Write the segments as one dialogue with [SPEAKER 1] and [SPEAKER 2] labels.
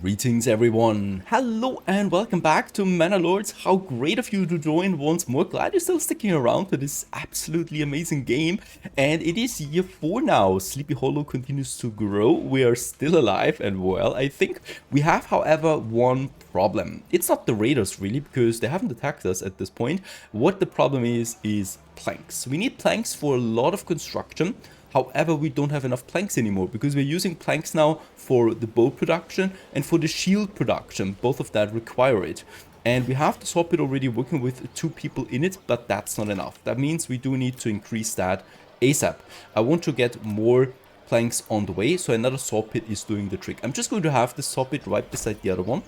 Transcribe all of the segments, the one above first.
[SPEAKER 1] Greetings everyone, hello and welcome back to Manor Lords. How great of you to join once more. Glad you're still sticking around to this absolutely amazing game. And it is year 4 now. Sleepy Hollow continues to grow. We are still alive and well, I think. We have, however, one problem. It's not the raiders really, because they haven't attacked us at this point. What the problem is planks. We need planks for a lot of construction. However, we don't have enough planks anymore because we're using planks now for the bow production and for the shield production. Both of that require it. And we have the saw pit already working with 2 people in it, but that's not enough. That means we do need to increase that ASAP. I want to get more planks on the way, so another saw pit is doing the trick. I'm just going to have the saw pit right beside the other one.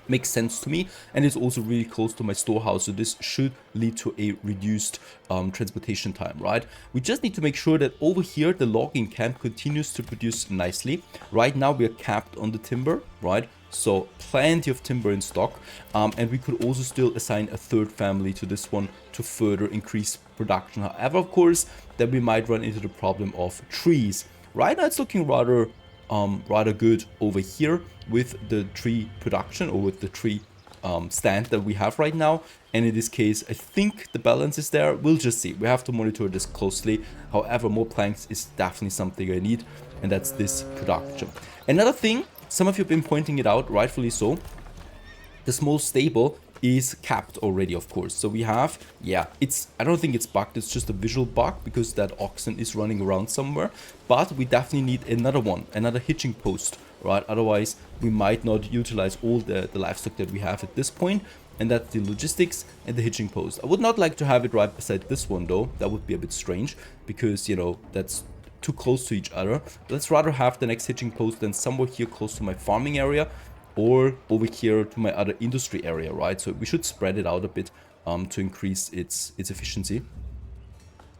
[SPEAKER 1] Makes sense to me, and it's also really close to my storehouse, so this should lead to a reduced transportation time, right? We just need to make sure that over here the logging camp continues to produce nicely. Right now we are capped on the timber, right? So plenty of timber in stock, and we could also still assign a 3rd family to this one to further increase production. However, of course, then we might run into the problem of trees. Right now it's looking rather good over here with the tree production, or with the tree stand that we have right now. And in this case, I think the balance is there. We'll just see. We have to monitor this closely. However, more planks is definitely something I need, and that's this production. Another thing, some of you have been pointing it out, rightfully so. The small stable is capped already, of course. So we have, yeah, I don't think it's bugged, it's just a visual bug because that oxen is running around somewhere. But we definitely need another one, another hitching post, right? Otherwise, we might not utilize all the livestock that we have at this point. And that's the logistics and the hitching post. I would not like to have it right beside this one though. That would be a bit strange because, you know, that's too close to each other. Let's rather have the next hitching post than somewhere here close to my farming area, or over here to my other industry area, right? So we should spread it out a bit to increase its efficiency.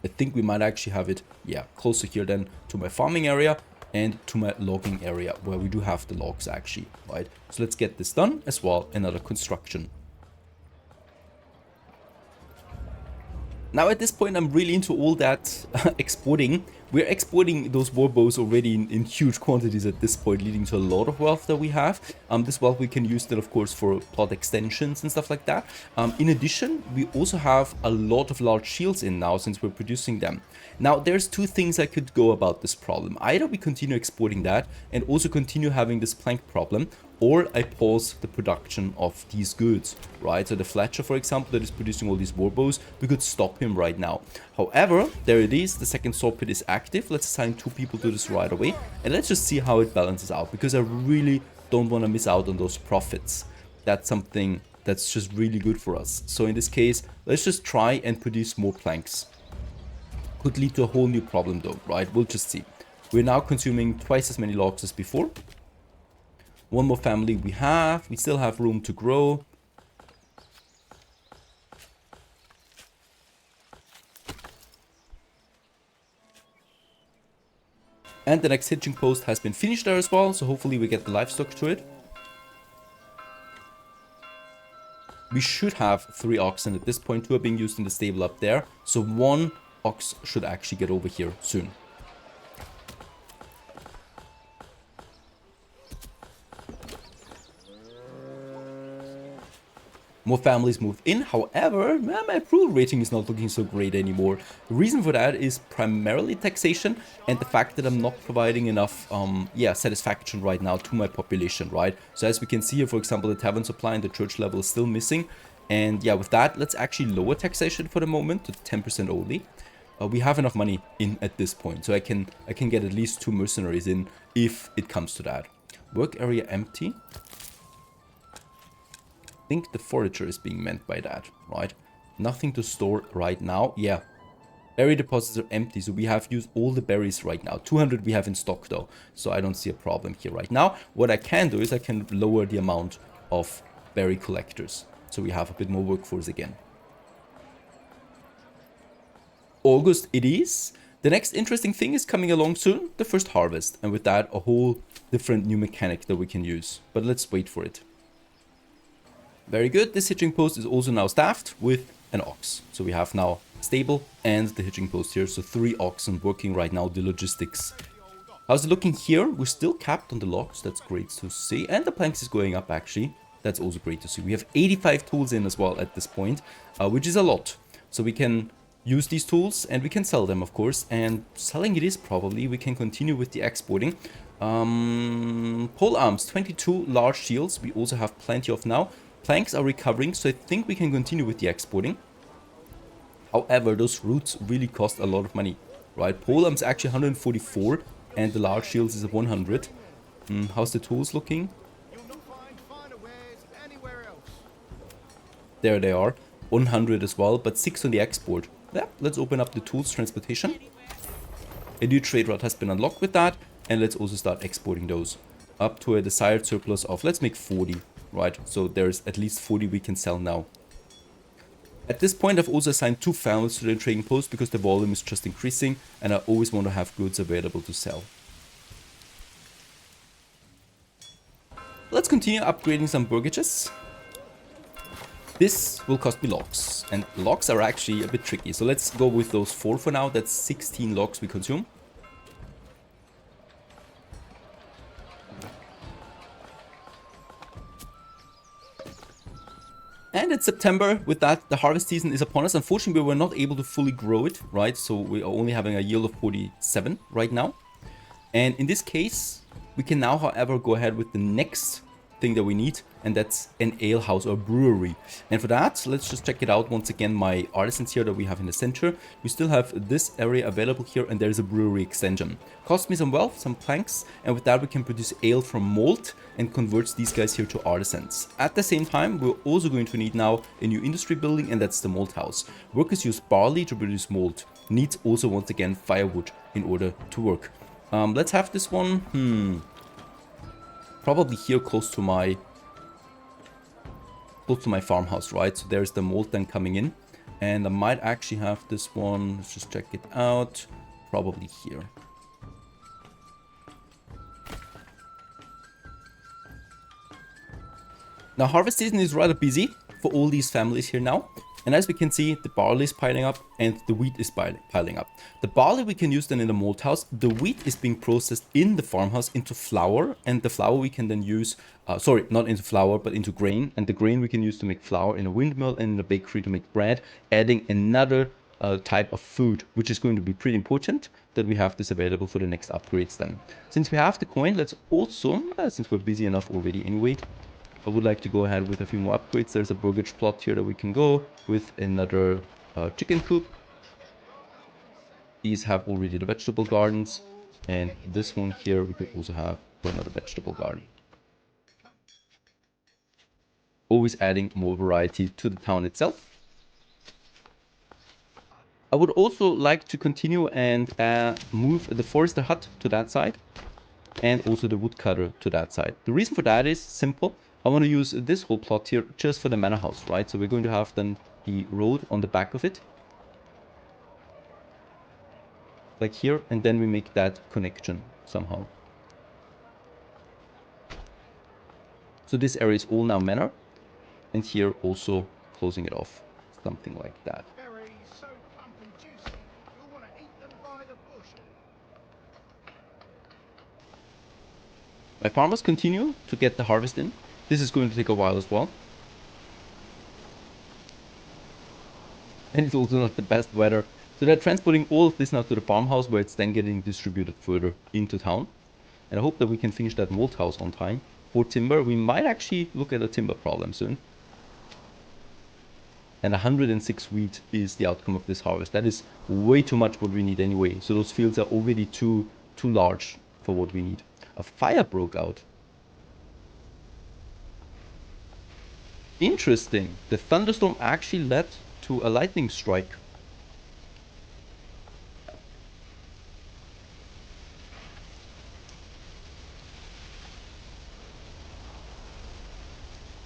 [SPEAKER 1] I think we might actually have it, yeah, closer here than to my farming area and to my logging area, where we do have the logs actually, right? So let's get this done as well, another construction. Now at this point, I'm really into all that exporting. We're exporting those war bows already in huge quantities at this point, leading to a lot of wealth that we have. This wealth we can use then, of course, for plot extensions and stuff like that. In addition, we also have a lot of large shields in now since we're producing them. Now, there's 2 things I could go about this problem. Either we continue exporting that and also continue having this plank problem, or I pause the production of these goods, right? So the Fletcher, for example, that is producing all these war bows, we could stop him right now. However, there it is, the second saw pit is active. Let's assign 2 people to this right away, and let's just see how it balances out, because I really don't want to miss out on those profits. That's something that's just really good for us. So in this case, let's just try and produce more planks. Could lead to a whole new problem though, right? We'll just see. We're now consuming twice as many logs as before. One more family we still have room to grow. And the next hitching post has been finished there as well, so hopefully we get the livestock to it. We should have 3 oxen at this point. 2 are being used in the stable up there, so 1 ox should actually get over here soon. More families moved in. However, my approval rating is not looking so great anymore. The reason for that is primarily taxation and the fact that I'm not providing enough satisfaction right now to my population, right? So as we can see here, for example, the tavern supply and the church level is still missing. And yeah, with that, let's actually lower taxation for the moment to 10% only. We have enough money in at this point, so I can get at least 2 mercenaries in if it comes to that. Work area empty. I think the forager is being meant by that, right? Nothing to store right now. Yeah, berry deposits are empty, so we have used all the berries right now. 200 we have in stock though, so I don't see a problem here right now. What I can do is I can lower the amount of berry collectors, so we have a bit more workforce again. August it is. The next interesting thing is coming along soon, the first harvest, and with that a whole different new mechanic that we can use, but let's wait for it. Very good. This hitching post is also now staffed with an ox. So we have now stable and the hitching post here. So 3 oxen working right now, the logistics. How's it looking here? We're still capped on the logs. That's great to see. And the planks is going up, actually. That's also great to see. We have 85 tools in as well at this point, which is a lot. So we can use these tools and we can sell them, of course. And selling it is probably. We can continue with the exporting. Pole arms, 22 large shields. We also have plenty of now. Planks are recovering, so I think we can continue with the exporting. However, those roots really cost a lot of money, right? Pole arms actually 144 and the large shields is 100. How's the tools looking? There they are, 100 as well, but 6 on the export. Yeah, let's open up the tools transportation. A new trade route has been unlocked with that, and let's also start exporting those up to a desired surplus of, let's make 40, right? So there's at least 40 we can sell now. At this point, I've also assigned 2 families to the trading post because the volume is just increasing and I always want to have goods available to sell. Let's continue upgrading some burgages. This will cost me logs, and logs are actually a bit tricky. So let's go with those 4 for now. That's 16 logs we consume. And it's September. With that, the harvest season is upon us. Unfortunately, we were not able to fully grow it, right? So we are only having a yield of 47 right now. And in this case, we can now, however, go ahead with the next thing that we need, and that's an ale house or brewery. And for that, let's just check it out once again. My artisans here that we have in the center, we still have this area available here, and there's a brewery extension. Cost me some wealth, some planks, and with that we can produce ale from malt and convert these guys here to artisans. At the same time, we're also going to need now a new industry building, and that's the malt house. Workers use barley to produce malt. Needs also once again firewood in order to work. Let's have this one. Probably here close to my farmhouse, right? So there's the malt then coming in, and I might actually have this one. Let's just check it out. Probably here. Now harvest season is rather busy for all these families here now. And as we can see, the barley is piling up and the wheat is piling up. The barley we can use then in the malt house. The wheat is being processed in the farmhouse into flour, and the flour we can then use, sorry, not into flour, but into grain. And the grain we can use to make flour in a windmill and in a bakery to make bread, adding another type of food, which is going to be pretty important that we have this available for the next upgrades then. Since we have the coin, let's also, since we're busy enough already anyway, I would like to go ahead with a few more upgrades. There's a burgage plot here that we can go with, another chicken coop. These have already the vegetable gardens, and this one here we could also have for another vegetable garden. Always adding more variety to the town itself. I would also like to continue and move the forester hut to that side, and also the woodcutter to that side. The reason for that is simple. I want to use this whole plot here just for the manor house, right? So we're going to have then the road on the back of it, like here, and then we make that connection somehow. So this area is all now manor, and here also closing it off, something like that. My farmers continue to get the harvest in. This is going to take a while as well. And it's also not the best weather. So they're transporting all of this now to the farmhouse, where it's then getting distributed further into town. And I hope that we can finish that malt house on time. For timber, we might actually look at a timber problem soon. And 106 wheat is the outcome of this harvest. That is way too much what we need anyway. So those fields are already too large for what we need. A fire broke out. Interesting. The thunderstorm actually led to a lightning strike.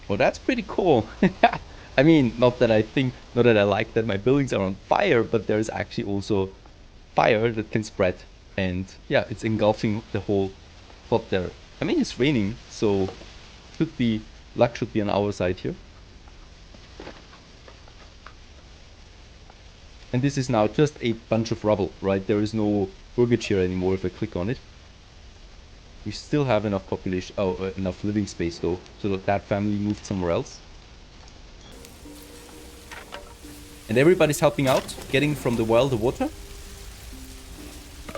[SPEAKER 1] Well, that's pretty cool. I mean, not that I like that my buildings are on fire, but there's actually also fire that can spread. And yeah, it's engulfing the whole plot there. I mean, it's raining, so luck should be on our side here. And this is now just a bunch of rubble, right? There is no burgage here anymore if I click on it. We still have enough population, enough living space though, so that that family moved somewhere else. And everybody's helping out, getting from the well the water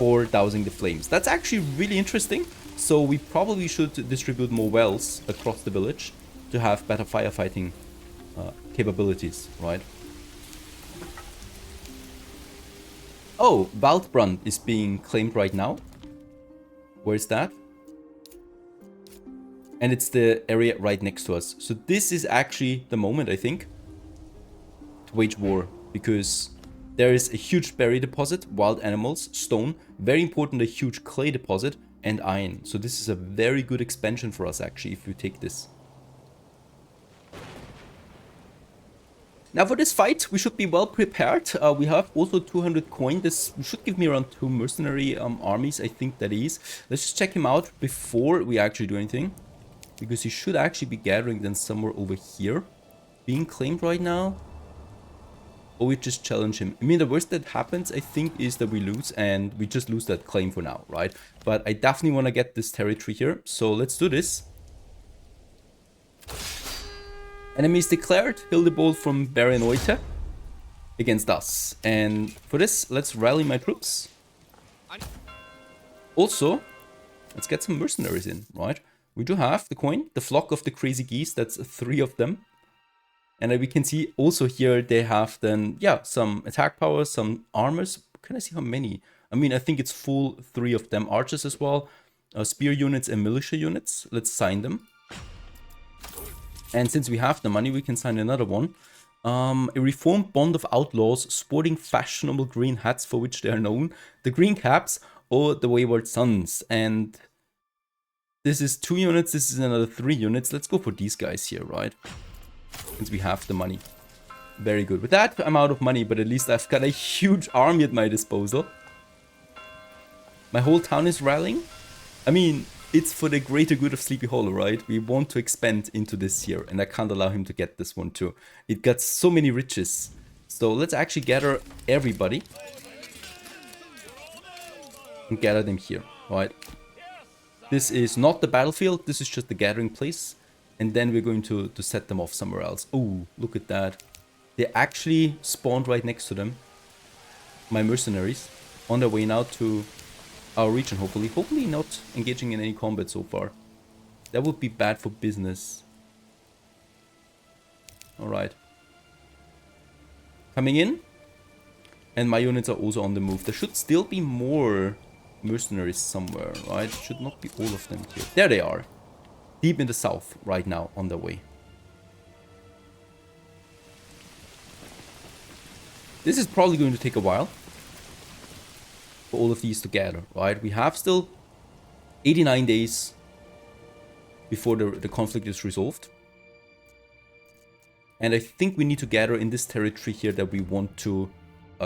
[SPEAKER 1] or dousing the flames. That's actually really interesting. So we probably should distribute more wells across the village to have better firefighting capabilities, right? Oh, Waldbrand is being claimed right now. Where's that? And it's the area right next to us. So this is actually the moment, I think, to wage war, because there is a huge berry deposit, wild animals, stone, very important, a huge clay deposit, and iron. So this is a very good expansion for us, actually, if we take this. Now for this fight, we should be well prepared. We have also 200 coin. This should give me around 2 mercenary armies, I think that is. Let's just check him out before we actually do anything, because he should actually be gathering then somewhere over here. Being claimed right now. Or we just challenge him. I mean, the worst that happens, I think, is that we lose, and we just lose that claim for now, right? But I definitely want to get this territory here, so let's do this. Enemies declared, Hildebold from Barenoite against us. And for this, let's rally my troops. Also, let's get some mercenaries in, right? We do have the coin, the flock of the crazy geese, that's 3 of them. And we can see also here they have then, yeah, some attack power, some armors. Can I see how many? I mean, I think it's full 3 of them. Archers as well, spear units and militia units. Let's sign them. And since we have the money, we can sign another one. A reformed bond of outlaws sporting fashionable green hats for which they are known. The green caps or the wayward sons. And this is 2 units, this is another 3 units. Let's go for these guys here, right? Since we have the money. Very good. With that, I'm out of money, but at least I've got a huge army at my disposal. My whole town is rallying. I mean, it's for the greater good of Sleepy Hollow, right? We want to expand into this here, and I can't allow him to get this one too. It got so many riches. So let's actually gather everybody. And gather them here, right? This is not the battlefield, this is just the gathering place. And then we're going to set them off somewhere else. Oh, look at that. They actually spawned right next to them. My mercenaries. On their way now to our region, hopefully. Hopefully not engaging in any combat so far. That would be bad for business. Alright. Coming in. And my units are also on the move. There should still be more mercenaries somewhere, right? Should not be all of them here. There they are. Deep in the south right now, on their way. This is probably going to take a while for all of these to gather, right? We have still 89 days before the conflict is resolved. And I think we need to gather in this territory here that we want to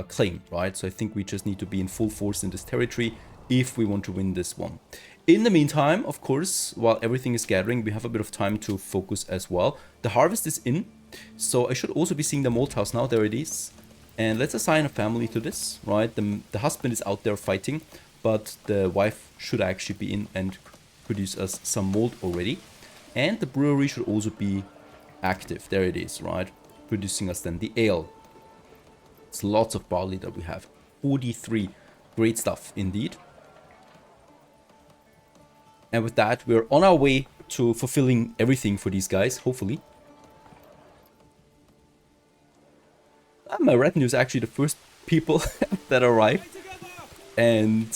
[SPEAKER 1] claim, right? So I think we just need to be in full force in this territory if we want to win this one. In the meantime, of course, while everything is gathering, we have a bit of time to focus as well. The harvest is in, so I should also be seeing the malt house now. There it is. And let's assign a family to this, right? The husband is out there fighting, but the wife should actually be in and produce us some malt already. And the brewery should also be active. There it is, right? Producing us then the ale. It's lots of barley that we have. 43. Great stuff indeed. And with that, we're on our way to fulfilling everything for these guys, hopefully. My retinue is actually the first people that arrived. And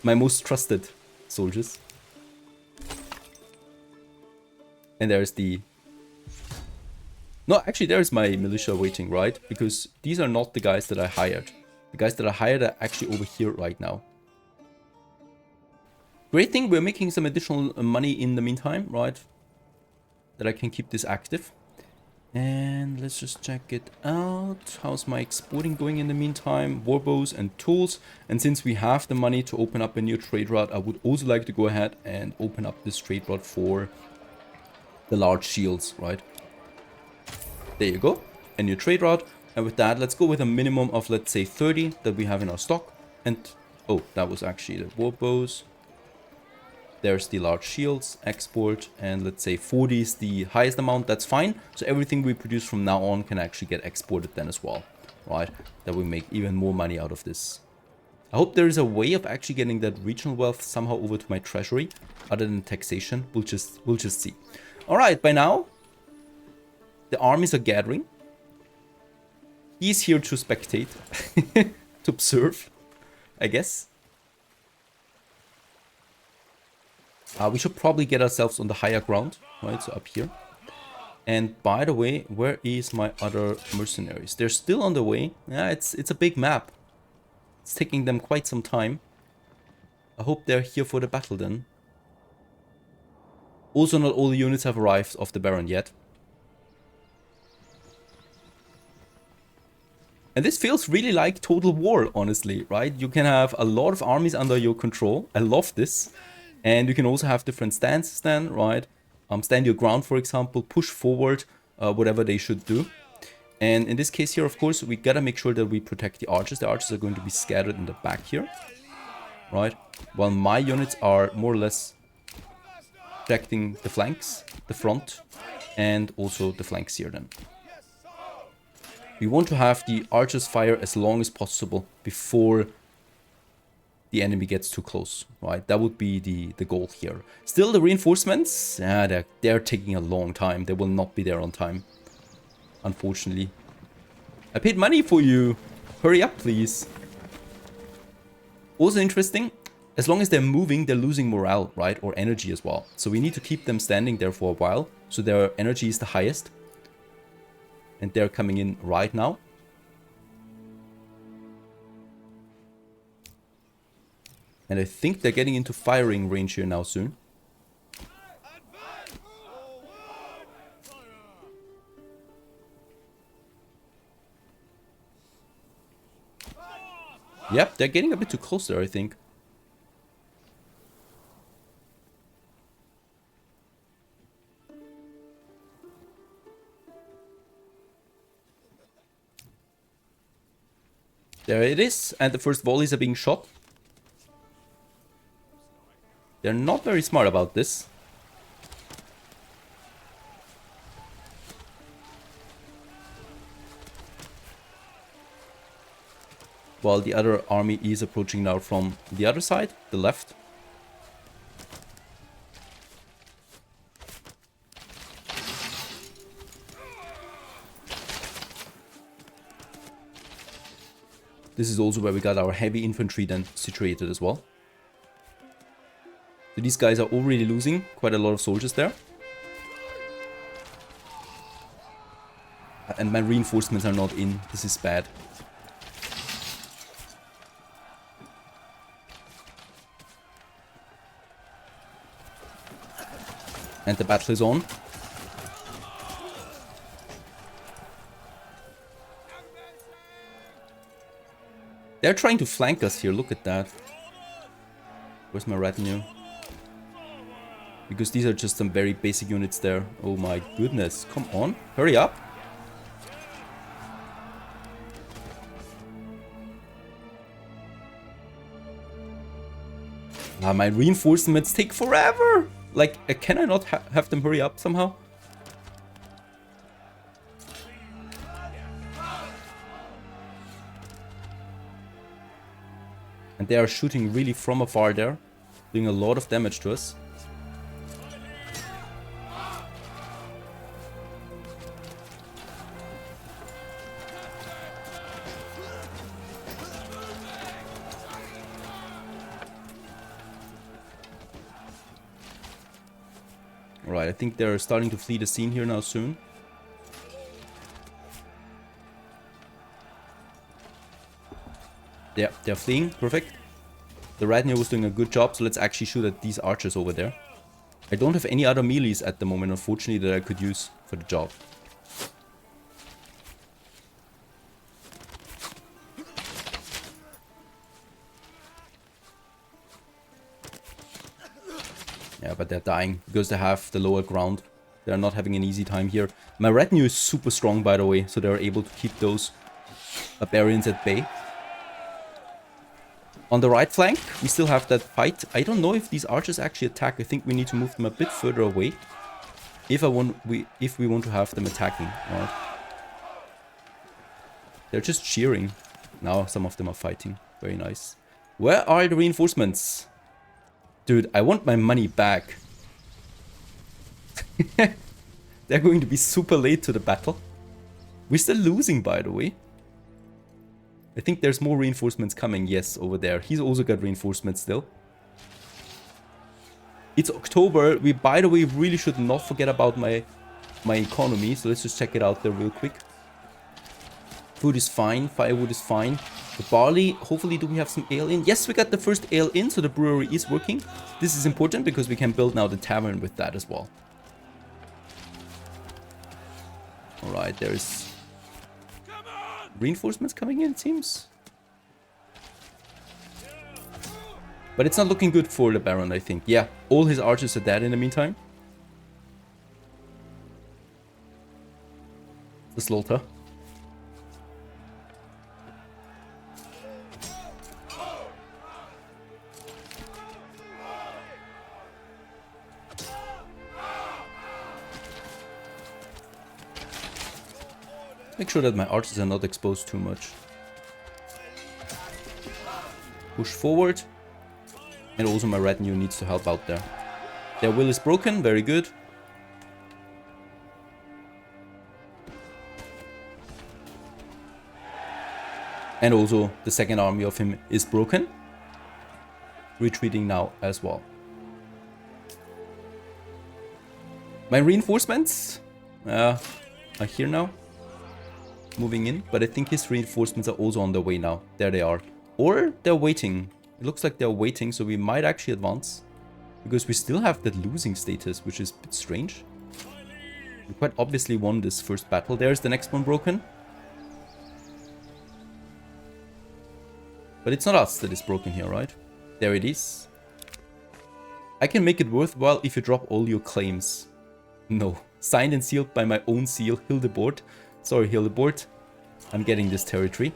[SPEAKER 1] my most trusted soldiers. And there's the... No, actually there's my militia waiting, right? Because these are not the guys that I hired. The guys that I hired are actually over here right now. Great thing, we're making some additional money in the meantime, right? That I can keep this active. And let's just check it out. How's my exporting going in the meantime? Warbows and tools. And since we have the money to open up a new trade route, I would also like to go ahead and open up this trade route for the large shields, right? There you go. A new trade route. And with that, let's go with a minimum of, let's say, 30 that we have in our stock. And, oh, that was actually the warbows. There's the large shields, export, and let's say 40 is the highest amount, that's fine. So everything we produce from now on can actually get exported then as well, right? That we make even more money out of this. I hope there is a way of actually getting that regional wealth somehow over to my treasury, other than taxation. We'll just see. All right, by now, the armies are gathering. He's here to spectate, to observe, I guess. We should probably get ourselves on the higher ground, right? So up here. And by the way, where is my other mercenaries? They're still on the way. Yeah, it's a big map. It's taking them quite some time. I hope they're here for the battle then. Also, not all the units have arrived off the Baron yet. And this feels really like Total War, honestly, right? You can have a lot of armies under your control. I love this. And you can also have different stances then, right? Stand your ground, for example, push forward, whatever they should do. And in this case here, of course, we gotta make sure that we protect the archers. The archers are going to be scattered in the back here, right? While my units are more or less protecting the flanks, the front, and also the flanks here then. We want to have the archers fire as long as possible before the enemy gets too close, right? That would be the goal here. Still, the reinforcements, they're taking a long time. They will not be there on time, unfortunately. I paid money for you. Hurry up, please. Also interesting, as long as they're moving, they're losing morale, right? Or energy as well. So we need to keep them standing there for a while, so their energy is the highest. And they're coming in right now. And I think they're getting into firing range here now soon. Yep, they're getting a bit too close there, I think. There it is, and the first volleys are being shot. They're not very smart about this. While the other army is approaching now from the other side, the left. This is also where we got our heavy infantry then situated as well. So these guys are already losing quite a lot of soldiers there. And my reinforcements are not in. This is bad. And the battle is on. They're trying to flank us here, look at that. Where's my retinue? Because these are just some very basic units there. Oh my goodness, come on, hurry up. My reinforcements take forever! Like, can I not have them hurry up somehow? And they are shooting really from afar there, doing a lot of damage to us. Alright, I think they're starting to flee the scene here now soon. Yeah, they're fleeing. Perfect. The retinue was doing a good job, so let's actually shoot at these archers over there. I don't have any other melees at the moment, unfortunately, that I could use for the job. Yeah, but they're dying because they have the lower ground. They're not having an easy time here. My retinue is super strong, by the way, so they're able to keep those barbarians at bay. On the right flank, we still have that fight. I don't know if these archers actually attack. I think we need to move them a bit further away. If we want to have them attacking. Right? They're just cheering. Now some of them are fighting. Very nice. Where are the reinforcements? Dude, I want my money back. They're going to be super late to the battle. We're still losing, by the way. I think there's more reinforcements coming. Yes, over there. He's also got reinforcements still. It's October. We, by the way, really should not forget about my economy. So let's just check it out there real quick. Food is fine. Firewood is fine. The barley, hopefully do we have some ale in? Yes, we got the first ale in, so the brewery is working. This is important because we can build now the tavern with that as well. Alright, there's reinforcements coming in, it seems. But it's not looking good for the Baron, I think. Yeah, all his archers are dead in the meantime. The slaughter. Make sure that my archers are not exposed too much. Push forward. And also my retinue needs to help out there. Their will is broken, very good. And also the second army of him is broken. Retreating now as well. My reinforcements are here now. Moving in, but I think his reinforcements are also on their way now. There they are. Or they're waiting. It looks like they're waiting, so we might actually advance. Because we still have that losing status, which is a bit strange. We quite obviously won this first battle. There's the next one broken. But it's not us that is broken here, right? There it is. I can make it worthwhile if you drop all your claims. No. Signed and sealed by my own seal, Hildebord. Sorry, Hildebord. I'm getting this territory.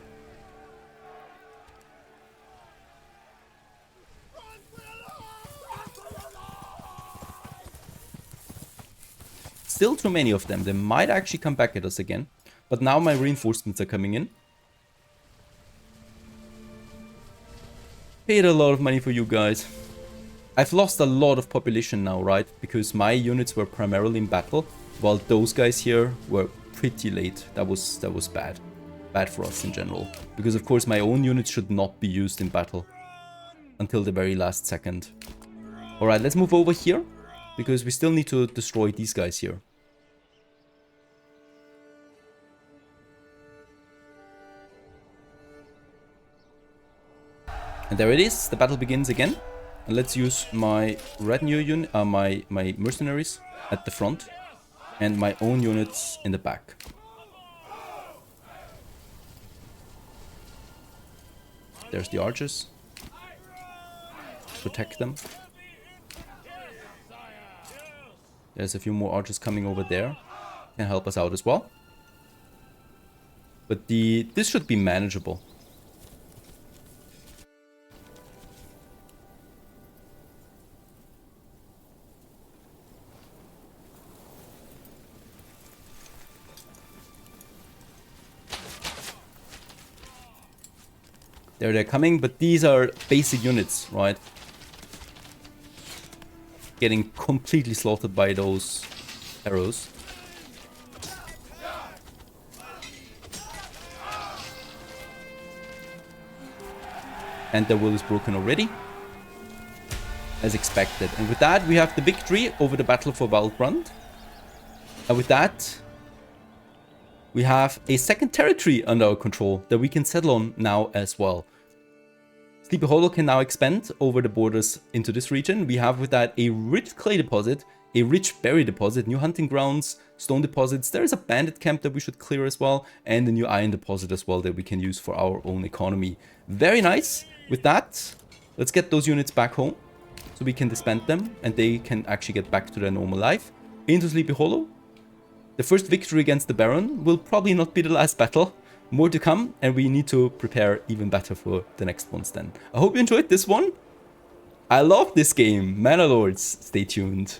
[SPEAKER 1] Still too many of them. They might actually come back at us again. But now my reinforcements are coming in. Paid a lot of money for you guys. I've lost a lot of population now, right? Because my units were primarily in battle, while those guys here were pretty late. That was bad. Bad for us in general. Because of course my own units should not be used in battle. Until the very last second. Alright, let's move over here. Because we still need to destroy these guys here. And there it is. The battle begins again. And let's use my retinue unit, my mercenaries at the front. And my own units in the back. There's the archers. Protect them. There's a few more archers coming over there. Can help us out as well. But this should be manageable. There they're coming, but these are basic units, right? Getting completely slaughtered by those arrows. And their will is broken already. As expected. And with that, we have the victory over the battle for Waldbrand. And with that, we have a second territory under our control that we can settle on now as well. Sleepy Hollow can now expand over the borders into this region. We have with that a rich clay deposit, a rich berry deposit, new hunting grounds, stone deposits. There is a bandit camp that we should clear as well, and a new iron deposit as well that we can use for our own economy. Very nice. With that, let's get those units back home so we can disband them and they can actually get back to their normal life. Into Sleepy Hollow. The first victory against the Baron will probably not be the last battle. more to come, and we need to prepare even better for the next ones then. I hope you enjoyed this one. I love this game, Manor Lords. Stay tuned.